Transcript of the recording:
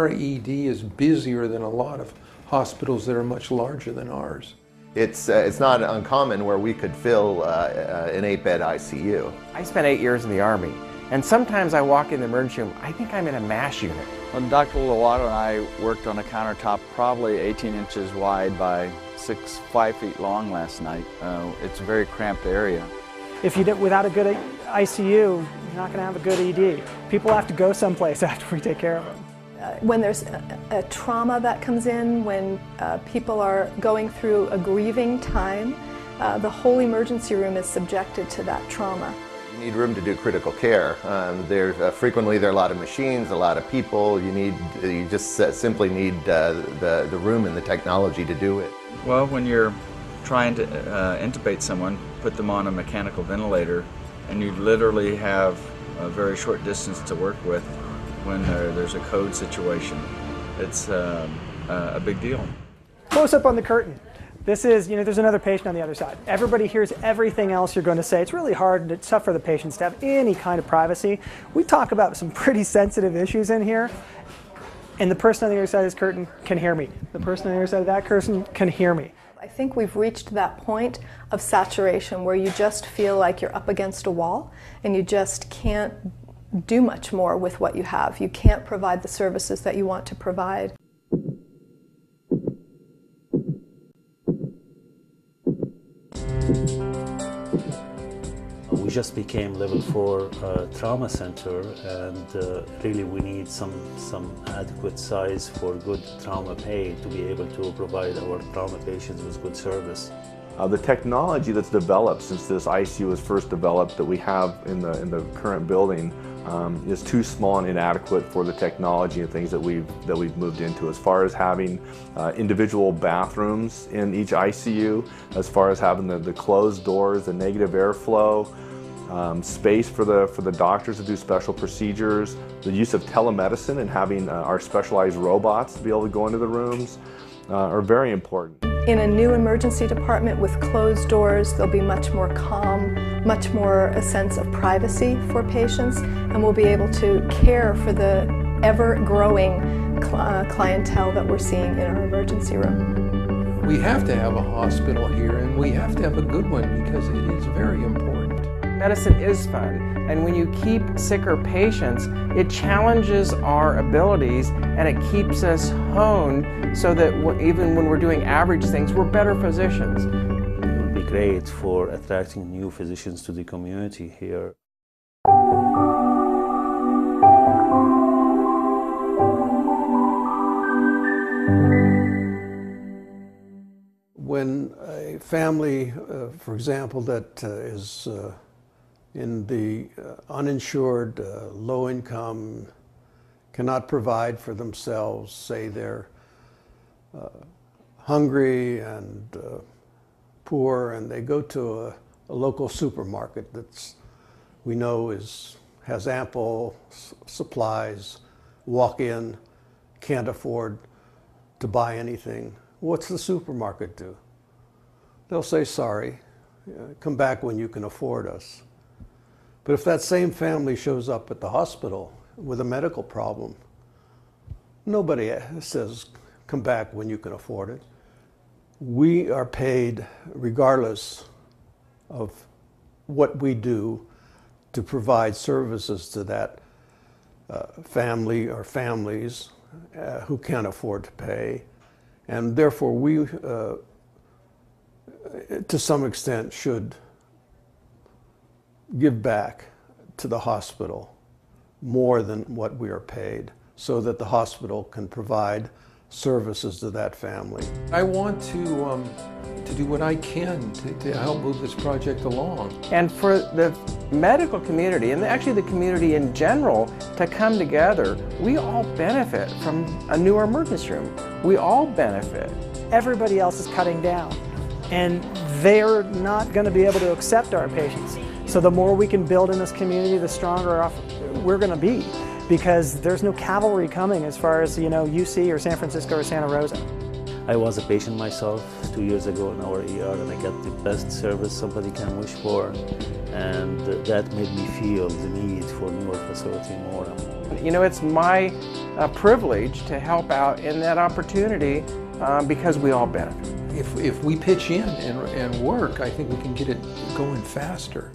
our ED is busier than a lot of hospitals that are much larger than ours. It's not uncommon where we could fill an 8-bed ICU. I spent 8 years in the Army, and sometimes I walk in the emergency room, I think I'm in a MASH unit. When Dr. Lovato and I worked on a countertop probably 18 inches wide by 5 feet long last night. It's a very cramped area. If you without a good ICU, you're not going to have a good ED. People have to go someplace after we take care of them. When there's a trauma that comes in, when people are going through a grieving time, the whole emergency room is subjected to that trauma. You need room to do critical care. Frequently there are a lot of machines, a lot of people. You just simply need the room and the technology to do it. Well, when you're trying to intubate someone, put them on a mechanical ventilator, and you literally have a very short distance to work with when there's a code situation, it's a big deal. Close up on the curtain. This is, there's another patient on the other side. Everybody hears everything else you're going to say. It's really hard and it's tough for the patients to have any kind of privacy. We talk about some pretty sensitive issues in here, and the person on the other side of this curtain can hear me. The person on the other side of that curtain can hear me. I think we've reached that point of saturation where you just feel like you're up against a wall and you just can't do much more with what you have. You can't provide the services that you want to provide. We just became level 4 trauma center, and really we need some adequate size for good trauma pay to be able to provide our trauma patients with good service. The technology that's developed since this ICU was first developed that we have in the current building is too small and inadequate for the technology and things that we've moved into, as far as having individual bathrooms in each ICU, as far as having the closed doors, the negative airflow, space for the doctors to do special procedures, the use of telemedicine and having our specialized robots to be able to go into the rooms are very important. In a new emergency department with closed doors, there'll be much more calm, much more a sense of privacy for patients, and we'll be able to care for the ever-growing clientele that we're seeing in our emergency room. We have to have a hospital here, and we have to have a good one because it is very important. Medicine is fun, and when you keep sicker patients, it challenges our abilities and it keeps us honed so that even when we're doing average things, we're better physicians. It would be great for attracting new physicians to the community here. When a family, for example, that is in the uninsured, low income, cannot provide for themselves, say they're hungry and poor, and they go to a local supermarket that's we know has ample supplies, walk in, can't afford to buy anything. What's the supermarket do? They'll say, sorry, come back when you can afford us. But if that same family shows up at the hospital with a medical problem, nobody says, come back when you can afford it. We are paid regardless of what we do to provide services to that family or families who can't afford to pay. And therefore we, to some extent, should give back to the hospital more than what we are paid so that the hospital can provide services to that family. I want to do what I can to help move this project along. And for the medical community, and actually the community in general, to come together, we all benefit from a newer emergency room. We all benefit. Everybody else is cutting down, and they're not going to be able to accept our patients. So the more we can build in this community, the stronger off we're going to be, because there's no cavalry coming as far as, UC or San Francisco or Santa Rosa. I was a patient myself 2 years ago in our ER, and I got the best service somebody can wish for, and that made me feel the need for newer facility more and more. You know, it's my privilege to help out in that opportunity because we all benefit. If we pitch in and work, I think we can get it going faster.